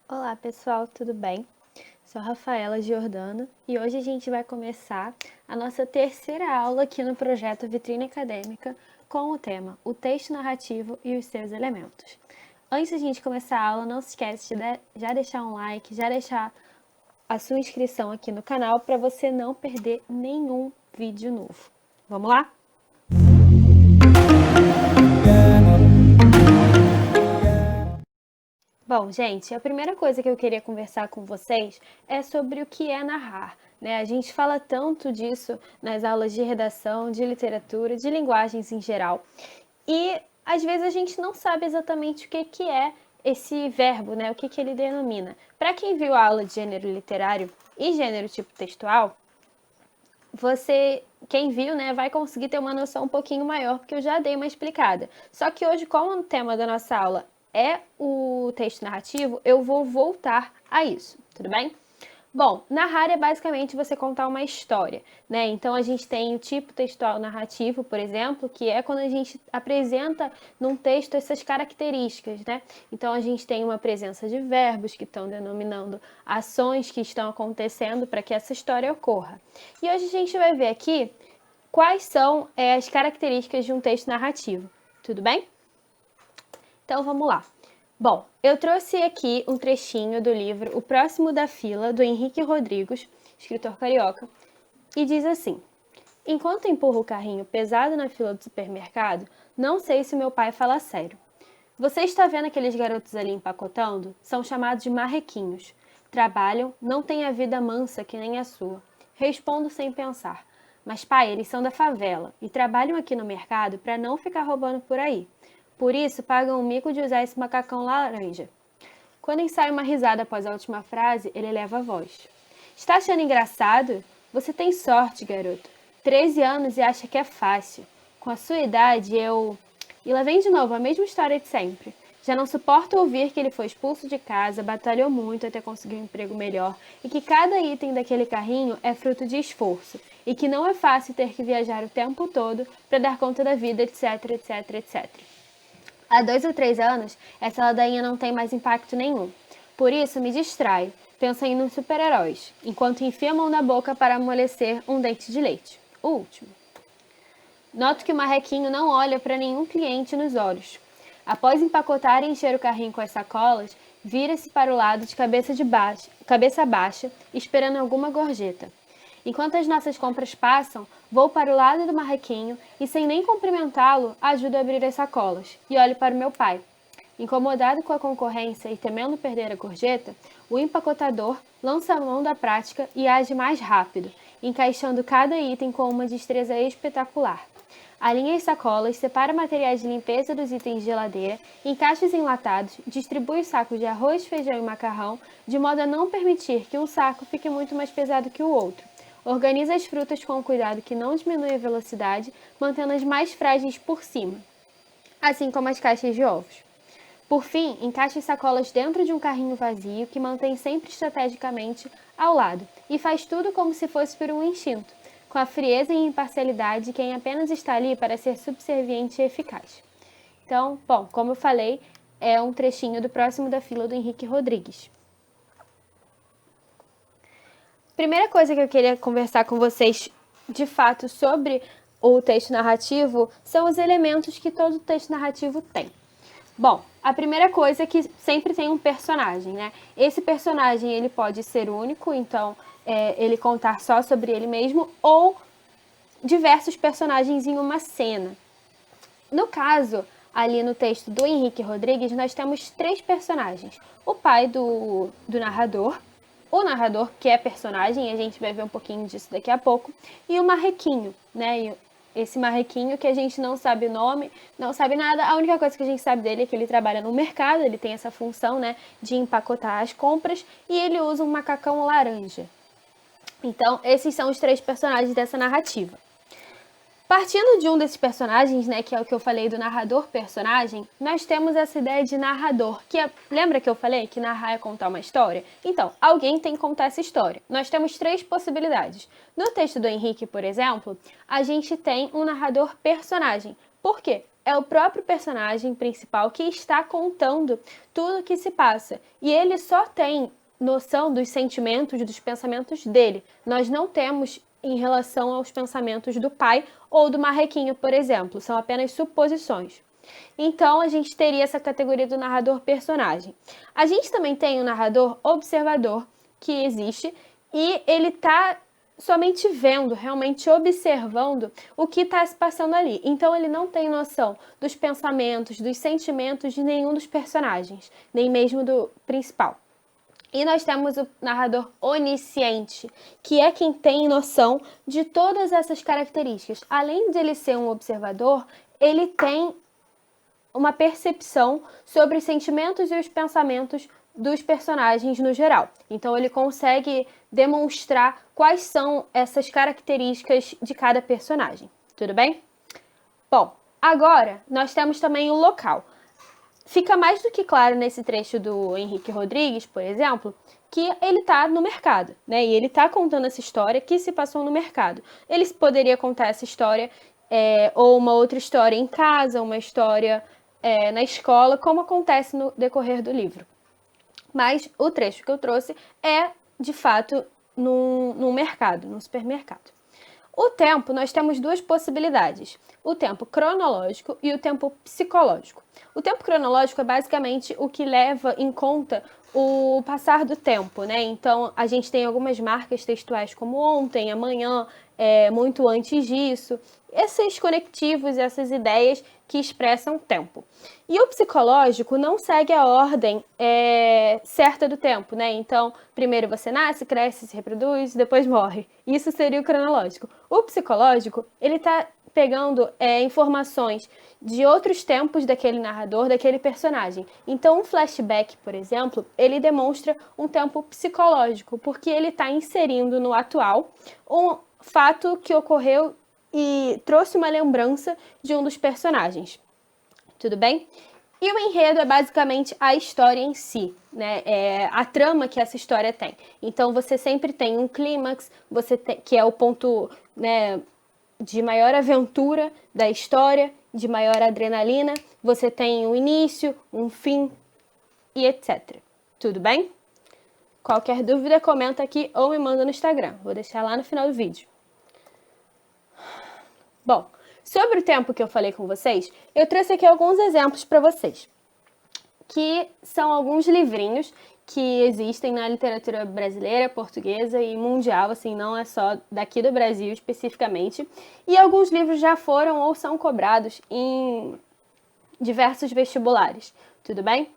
Olá pessoal, tudo bem? Sou a Rafaela Giordano e hoje a gente vai começar a nossa terceira aula aqui no projeto Vitrine Acadêmica com o tema O Texto Narrativo e os seus elementos. Antes da gente começar a aula, não se esquece de já deixar um like, já deixar a sua inscrição aqui no canal para você não perder nenhum vídeo novo. Vamos lá? Bom, gente, a primeira coisa que eu queria conversar com vocês é sobre o que é narrar, né? A gente fala tanto disso nas aulas de redação, de literatura, de linguagens em geral. E às vezes a gente não sabe exatamente o que é esse verbo, né? O que ele denomina. Para quem viu a aula de gênero literário e gênero tipo textual, quem viu, né, vai conseguir ter uma noção um pouquinho maior, porque eu já dei uma explicada. Só que hoje, como o tema da nossa aula é o texto narrativo, eu vou voltar a isso, tudo bem? Bom, narrar é basicamente você contar uma história, né? Então a gente tem o tipo textual narrativo, por exemplo, que é quando a gente apresenta num texto essas características, né? Então a gente tem uma presença de verbos que estão denominando ações que estão acontecendo para que essa história ocorra. E hoje a gente vai ver aqui quais são as características de um texto narrativo, tudo bem? Então vamos lá. Bom, eu trouxe aqui um trechinho do livro O Próximo da Fila, do Henrique Rodrigues, escritor carioca, e diz assim: Enquanto empurro o carrinho pesado na fila do supermercado, não sei se meu pai fala sério. Você está vendo aqueles garotos ali empacotando? São chamados de marrequinhos. Trabalham, não têm a vida mansa que nem a sua. Respondo sem pensar. Mas pai, eles são da favela e trabalham aqui no mercado para não ficar roubando por aí. Por isso, pagam o mico de usar esse macacão laranja. Quando ensaia uma risada após a última frase, ele eleva a voz. Está achando engraçado? Você tem sorte, garoto. 13 anos e acha que é fácil. Com a sua idade, eu... E lá vem de novo a mesma história de sempre. Já não suporto ouvir que ele foi expulso de casa, batalhou muito até conseguir um emprego melhor e que cada item daquele carrinho é fruto de esforço e que não é fácil ter que viajar o tempo todo para dar conta da vida, etc, etc, etc. Há 2 ou 3 anos, essa ladainha não tem mais impacto nenhum. Por isso, me distraio, pensando nos super-heróis, enquanto enfio a mão na boca para amolecer um dente de leite. O último. Noto que o marrequinho não olha para nenhum cliente nos olhos. Após empacotar e encher o carrinho com as sacolas, vira-se para o lado de cabeça baixa, esperando alguma gorjeta. Enquanto as nossas compras passam, vou para o lado do marrequinho e, sem nem cumprimentá-lo, ajudo a abrir as sacolas e olho para o meu pai. Incomodado com a concorrência e temendo perder a gorjeta, o empacotador lança a mão da prática e age mais rápido, encaixando cada item com uma destreza espetacular. Alinha as sacolas, separa materiais de limpeza dos itens de geladeira, encaixa os enlatados, distribui os sacos de arroz, feijão e macarrão, de modo a não permitir que um saco fique muito mais pesado que o outro. Organiza as frutas com cuidado que não diminui a velocidade, mantendo as mais frágeis por cima, assim como as caixas de ovos. Por fim, encaixe as sacolas dentro de um carrinho vazio que mantém sempre estrategicamente ao lado e faz tudo como se fosse por um instinto, com a frieza e imparcialidade de quem apenas está ali para ser subserviente e eficaz. Então, bom, como eu falei, é um trechinho do Próximo da Fila do Henrique Rodrigues. Primeira coisa que eu queria conversar com vocês, de fato, sobre o texto narrativo, são os elementos que todo texto narrativo tem. Bom, a primeira coisa é que sempre tem um personagem, né? Esse personagem, ele pode ser único, então ele contar só sobre ele mesmo, ou diversos personagens em uma cena. No caso, ali no texto do Henrique Rodrigues, nós temos 3 personagens. O pai do narrador, o narrador, que é personagem, a gente vai ver um pouquinho disso daqui a pouco, e o marrequinho, né? E esse marrequinho que a gente não sabe o nome, não sabe nada, a única coisa que a gente sabe dele é que ele trabalha no mercado, ele tem essa função, né, de empacotar as compras, e ele usa um macacão laranja. Então, esses são os 3 personagens dessa narrativa. Partindo de um desses personagens, né, que é o que eu falei do narrador-personagem, nós temos essa ideia de narrador, que lembra que eu falei que narrar é contar uma história? Então, alguém tem que contar essa história. Nós temos 3 possibilidades. No texto do Henrique, por exemplo, a gente tem um narrador-personagem. Por quê? é o próprio personagem principal que está contando tudo o que se passa. E ele só tem noção dos sentimentos, dos pensamentos dele. Nós não temos em relação aos pensamentos do pai ou do marrequinho, por exemplo. São apenas suposições. Então, a gente teria essa categoria do narrador personagem. A gente também tem o narrador observador, que existe, e ele está somente vendo, realmente observando o que está se passando ali. Então ele não tem noção dos pensamentos, dos sentimentos de nenhum dos personagens, nem mesmo do principal. E nós temos o narrador onisciente, que é quem tem noção de todas essas características. Além de ele ser um observador, ele tem uma percepção sobre os sentimentos e os pensamentos dos personagens no geral. Então ele consegue demonstrar quais são essas características de cada personagem. Tudo bem? Bom, agora nós temos também o local. Fica mais do que claro nesse trecho do Henrique Rodrigues, por exemplo, que ele está no mercado, né? E ele está contando essa história que se passou no mercado. Ele poderia contar essa história ou uma outra história em casa, uma história na escola, como acontece no decorrer do livro. Mas o trecho que eu trouxe é, de fato, num mercado, num supermercado. O tempo, nós temos duas possibilidades. O tempo cronológico e o tempo psicológico. O tempo cronológico é basicamente o que leva em conta o passar do tempo, né? Então, a gente tem algumas marcas textuais como ontem, amanhã, muito antes disso. Esses conectivos, essas ideias que expressam tempo. E o psicológico não segue a ordem certa do tempo, né? Então, primeiro você nasce, cresce, se reproduz, depois morre. Isso seria o cronológico. O psicológico, ele está pegando informações de outros tempos daquele narrador, daquele personagem. Então, um flashback, por exemplo, ele demonstra um tempo psicológico, porque ele está inserindo no atual um fato que ocorreu e trouxe uma lembrança de um dos personagens. Tudo bem? E o enredo é basicamente a história em si, né? A trama que essa história tem. Então você sempre tem um clímax, que é o ponto, né, de maior aventura da história, de maior adrenalina. Você tem um início, um fim e etc. Tudo bem? Qualquer dúvida, comenta aqui ou me manda no Instagram. Vou deixar lá no final do vídeo. Bom, sobre o tempo que eu falei com vocês, eu trouxe aqui alguns exemplos para vocês, que são alguns livrinhos que existem na literatura brasileira, portuguesa e mundial, assim, não é só daqui do Brasil especificamente, e alguns livros já foram ou são cobrados em diversos vestibulares, tudo bem?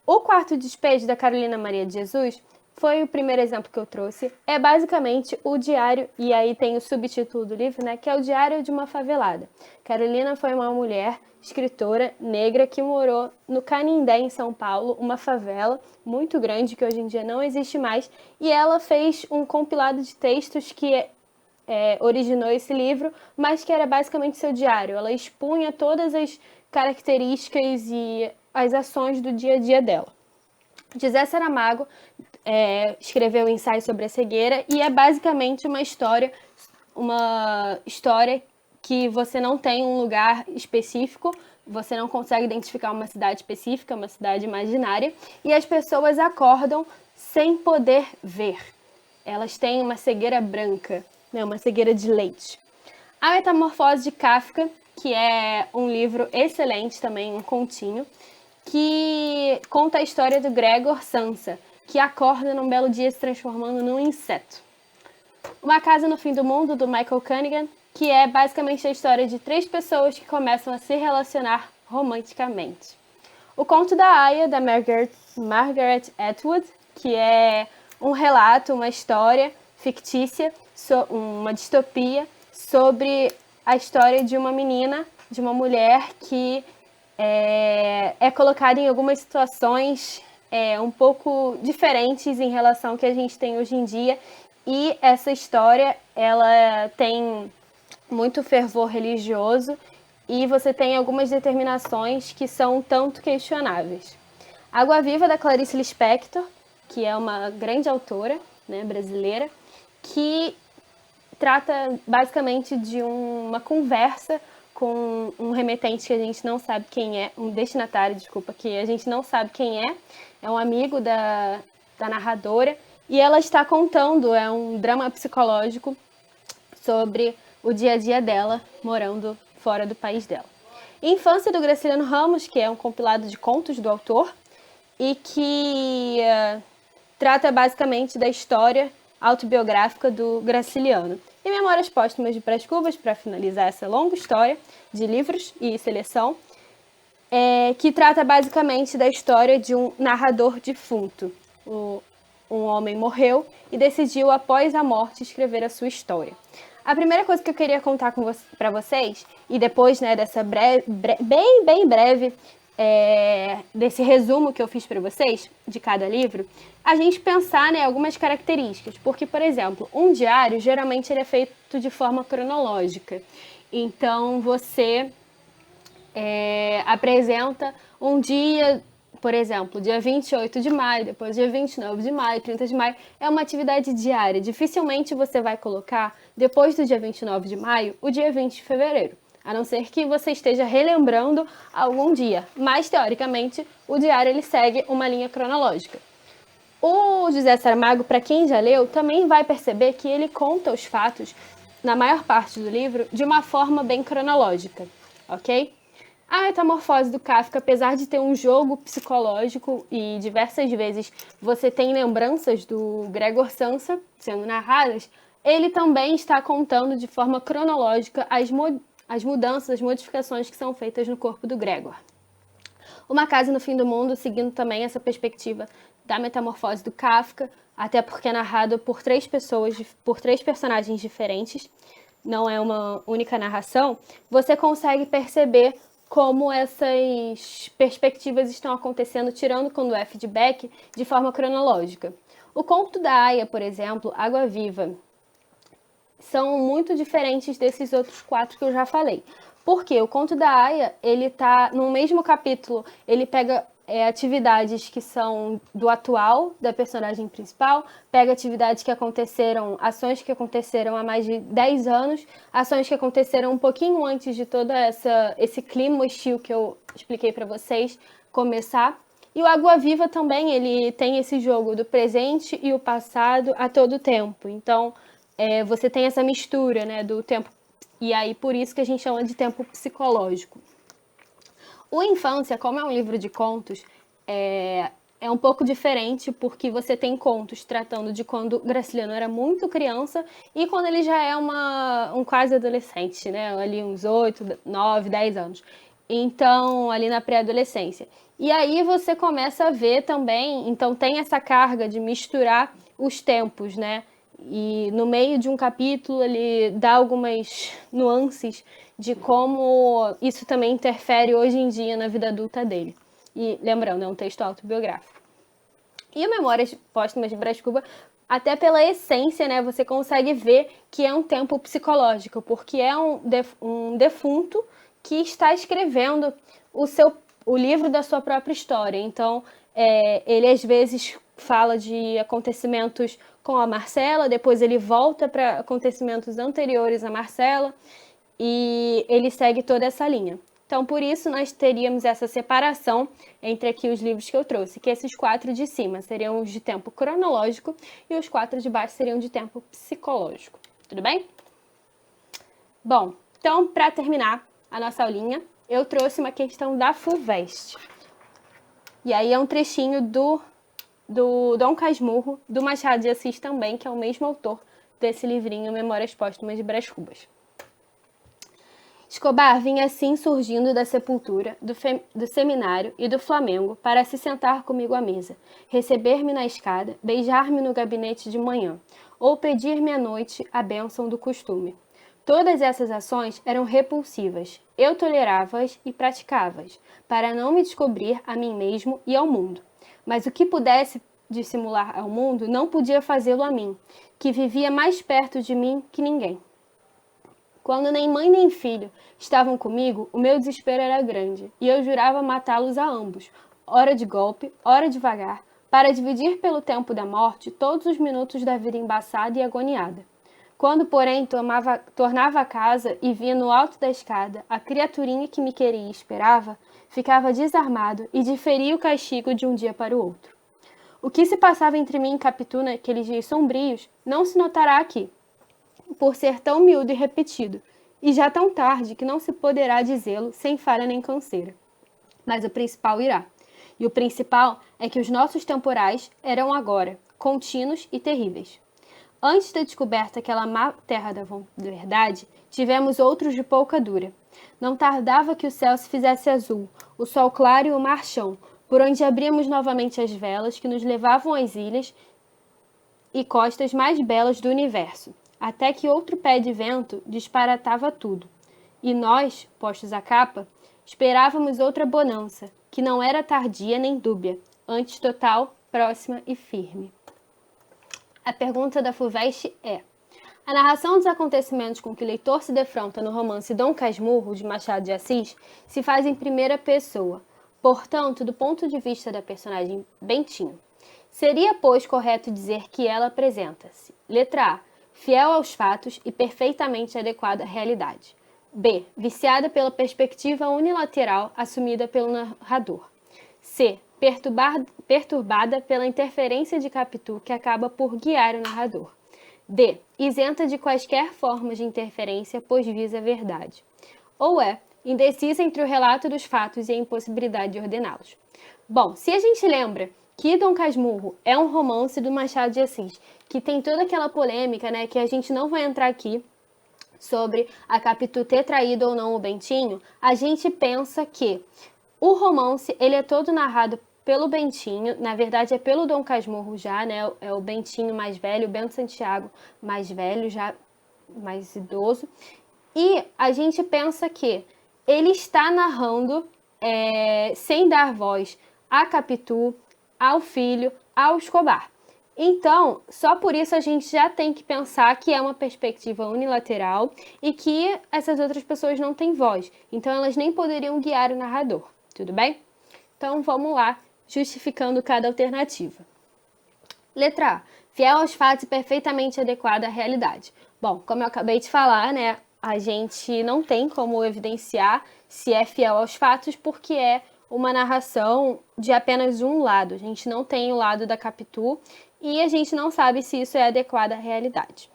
O Quarto Despejo, da Carolina Maria de Jesus, foi o primeiro exemplo que eu trouxe. É basicamente o diário, e aí tem o subtítulo do livro, né, que é o Diário de uma Favelada. Carolina foi uma mulher, escritora negra, que morou no Canindé, em São Paulo, uma favela muito grande que hoje em dia não existe mais, e ela fez um compilado de textos que originou esse livro, mas que era basicamente seu diário. Ela expunha todas as características e as ações do dia a dia dela. José Saramago escreveu um ensaio sobre a cegueira e é basicamente uma história que você não tem um lugar específico, você não consegue identificar uma cidade específica, uma cidade imaginária, e as pessoas acordam sem poder ver. Elas têm uma cegueira branca, né, uma cegueira de leite. A Metamorfose de Kafka, que é um livro excelente também, um continho, que conta a história do Gregor Samsa, que acorda num belo dia se transformando num inseto. Uma Casa no Fim do Mundo, do Michael Cunningham, que é basicamente a história de 3 pessoas que começam a se relacionar romanticamente. O Conto da Aia, da Margaret Atwood, que é um relato, uma história fictícia, uma distopia, sobre a história de uma menina, de uma mulher que é colocada em algumas situações um pouco diferentes em relação ao que a gente tem hoje em dia, e essa história ela tem muito fervor religioso e você tem algumas determinações que são um tanto questionáveis. Água Viva, da Clarice Lispector, que é uma grande autora, né, brasileira, que trata basicamente de uma conversa com um remetente que a gente não sabe quem é, um destinatário, desculpa, que a gente não sabe quem é um amigo da narradora, e ela está contando, é um drama psicológico sobre o dia a dia dela morando fora do país dela. Infância do Graciliano Ramos, que é um compilado de contos do autor e que trata basicamente da história autobiográfica do Graciliano. E Memórias Póstumas de Brás Cubas, para finalizar essa longa história de livros e seleção, que trata basicamente da história de um narrador defunto. Um homem morreu e decidiu, após a morte, escrever a sua história. A primeira coisa que eu queria contar para vocês, e depois dessa bem breve, desse resumo que eu fiz para vocês, de cada livro, a gente pensar algumas características. Porque, por exemplo, um diário, geralmente ele é feito de forma cronológica. Então, você apresenta um dia, por exemplo, dia 28 de maio, depois dia 29 de maio, 30 de maio, é uma atividade diária. Dificilmente você vai colocar, depois do dia 29 de maio, o dia 20 de fevereiro. A não ser que você esteja relembrando algum dia. Mas, teoricamente, o diário ele segue uma linha cronológica. O José Saramago, para quem já leu, também vai perceber que ele conta os fatos, na maior parte do livro, de uma forma bem cronológica, ok? A Metamorfose do Kafka, apesar de ter um jogo psicológico e diversas vezes você tem lembranças do Gregor Samsa sendo narradas, ele também está contando de forma cronológica as mudanças, as modificações que são feitas no corpo do Gregor. Uma Casa no Fim do Mundo, seguindo também essa perspectiva da Metamorfose do Kafka, até porque é narrado por três personagens diferentes, não é uma única narração, você consegue perceber como essas perspectivas estão acontecendo, tirando quando é feedback, de forma cronológica. O Conto da Aia, por exemplo, Água Viva, são muito diferentes desses outros 4 que eu já falei. Porque o Conto da Aia, ele tá no mesmo capítulo, ele pega atividades que são do atual, da personagem principal, pega atividades que aconteceram, ações que aconteceram há mais de 10 anos, ações que aconteceram um pouquinho antes de todo esse clima hostil que eu expliquei para vocês começar. E o Água Viva também, ele tem esse jogo do presente e o passado a todo tempo. Então, você tem essa mistura, do tempo, e aí por isso que a gente chama de tempo psicológico. O Infância, como é um livro de contos, é um pouco diferente, porque você tem contos tratando de quando Graciliano era muito criança e quando ele já é um quase adolescente, ali uns 8, 9, 10 anos. Então, ali na pré-adolescência. E aí você começa a ver também, então tem essa carga de misturar os tempos, E no meio de um capítulo ele dá algumas nuances de como isso também interfere hoje em dia na vida adulta dele. E lembrando, é um texto autobiográfico. E o Memórias Póstumas de Brás Cubas, até pela essência, você consegue ver que é um tempo psicológico, porque é um defunto que está escrevendo o livro da sua própria história. Então, ele às vezes fala de acontecimentos com a Marcela, depois ele volta para acontecimentos anteriores a Marcela, e ele segue toda essa linha. Então, por isso, nós teríamos essa separação entre aqui os livros que eu trouxe, que esses 4 de cima seriam os de tempo cronológico e os 4 de baixo seriam de tempo psicológico. Tudo bem? Bom, então, para terminar a nossa aulinha, eu trouxe uma questão da FUVEST. E aí é um trechinho do Dom Casmurro, do Machado de Assis também, que é o mesmo autor desse livrinho Memórias Póstumas de Brás Cubas. Escobar vinha assim surgindo da sepultura, do seminário e do Flamengo para se sentar comigo à mesa, receber-me na escada, beijar-me no gabinete de manhã, ou pedir-me à noite a bênção do costume. Todas essas ações eram repulsivas, eu tolerava-as e praticava-as, para não me descobrir a mim mesmo e ao mundo. Mas o que pudesse dissimular ao mundo não podia fazê-lo a mim, que vivia mais perto de mim que ninguém. Quando nem mãe nem filho estavam comigo, o meu desespero era grande, e eu jurava matá-los a ambos, ora de golpe, ora devagar, para dividir pelo tempo da morte todos os minutos da vida embaçada e agoniada. Quando, porém, tornava a casa e via no alto da escada a criaturinha que me queria e esperava, ficava desarmado e diferia o castigo de um dia para o outro. O que se passava entre mim e Capitu naqueles dias sombrios não se notará aqui, por ser tão miúdo e repetido, e já tão tarde que não se poderá dizê-lo sem falha nem canseira. Mas o principal irá. E o principal é que os nossos temporais eram agora contínuos e terríveis. Antes da descoberta daquela má terra da verdade, tivemos outros de pouca dura. Não tardava que o céu se fizesse azul, o sol claro e o mar chão, por onde abríamos novamente as velas que nos levavam às ilhas e costas mais belas do universo, até que outro pé de vento disparatava tudo. E nós, postos à capa, esperávamos outra bonança, que não era tardia nem dúbia, antes total, próxima e firme. A pergunta da FUVEST é: a narração dos acontecimentos com que o leitor se defronta no romance Dom Casmurro, de Machado de Assis, se faz em primeira pessoa, portanto, do ponto de vista da personagem Bentinho. Seria, pois, correto dizer que ela apresenta-se: letra A, fiel aos fatos e perfeitamente adequada à realidade. B, viciada pela perspectiva unilateral assumida pelo narrador. C, perturbada pela interferência de Capitu que acaba por guiar o narrador. D, isenta de quaisquer formas de interferência, pois visa a verdade. Ou é indecisa entre o relato dos fatos e a impossibilidade de ordená-los. Bom, se a gente lembra que Dom Casmurro é um romance do Machado de Assis, que tem toda aquela polêmica, né, que a gente não vai entrar aqui, sobre a Capitu ter traído ou não o Bentinho, a gente pensa que o romance ele é todo narrado pelo Bentinho, na verdade é pelo Dom Casmurro já, né? É o Bentinho mais velho, o Bento Santiago mais velho, já mais idoso. E a gente pensa que ele está narrando sem dar voz a Capitu, ao filho, ao Escobar. Então, só por isso a gente já tem que pensar que é uma perspectiva unilateral e que essas outras pessoas não têm voz. Então, elas nem poderiam guiar o narrador, tudo bem? Então, vamos lá, justificando cada alternativa. Letra A. Fiel aos fatos e perfeitamente adequada à realidade. Bom, como eu acabei de falar, né, a gente não tem como evidenciar se é fiel aos fatos porque é uma narração de apenas um lado. A gente não tem o lado da Capitu e a gente não sabe se isso é adequado à realidade.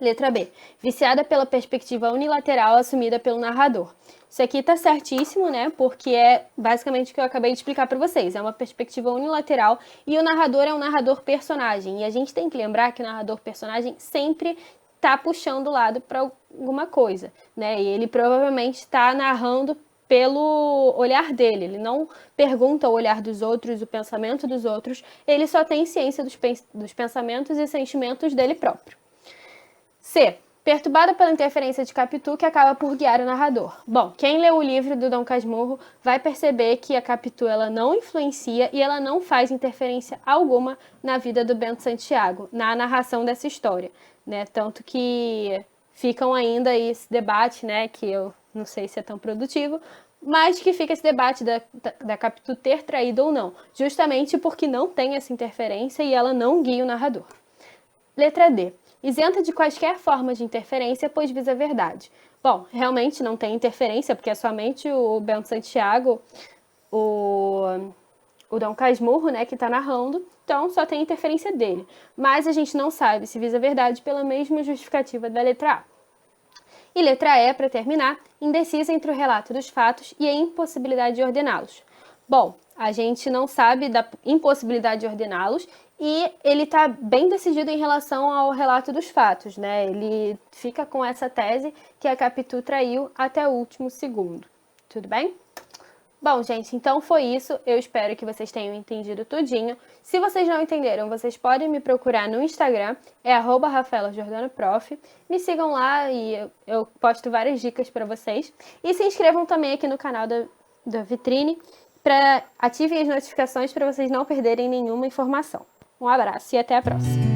Letra B. Viciada pela perspectiva unilateral assumida pelo narrador. Isso aqui tá certíssimo, né? Porque é basicamente o que eu acabei de explicar para vocês. É uma perspectiva unilateral e o narrador é um narrador personagem. E a gente tem que lembrar que o narrador personagem sempre tá puxando o lado para alguma coisa, né? E ele provavelmente está narrando pelo olhar dele, ele não pergunta o olhar dos outros, o pensamento dos outros, ele só tem ciência dos pensamentos e sentimentos dele próprio. C. Perturbada pela interferência de Capitu que acaba por guiar o narrador. Bom, quem leu o livro do Dom Casmurro vai perceber que a Capitu ela não influencia e ela não faz interferência alguma na vida do Bento Santiago, na narração dessa história, né? Tanto que ficam ainda aí esse debate, né, que eu não sei se é tão produtivo, mas que fica esse debate da Capitu ter traído ou não, justamente porque não tem essa interferência e ela não guia o narrador. Letra D. Isenta de quaisquer formas de interferência, pois visa a verdade. Bom, realmente não tem interferência, porque é somente o Bento Santiago, o Dom Casmurro, né, que está narrando, então só tem interferência dele. Mas a gente não sabe se visa a verdade pela mesma justificativa da letra A. E letra E, para terminar, indecisa entre o relato dos fatos e a impossibilidade de ordená-los. Bom, a gente não sabe da impossibilidade de ordená-los e ele está bem decidido em relação ao relato dos fatos, né? Ele fica com essa tese que a Capitu traiu até o último segundo. Tudo bem? Bom, gente, então foi isso. Eu espero que vocês tenham entendido tudinho. Se vocês não entenderam, vocês podem me procurar no Instagram, é @RafaelaJordanoProf. Me sigam lá e eu posto várias dicas para vocês. E se inscrevam também aqui no canal da Vitrine, ativem as notificações para vocês não perderem nenhuma informação. Um abraço e até a próxima!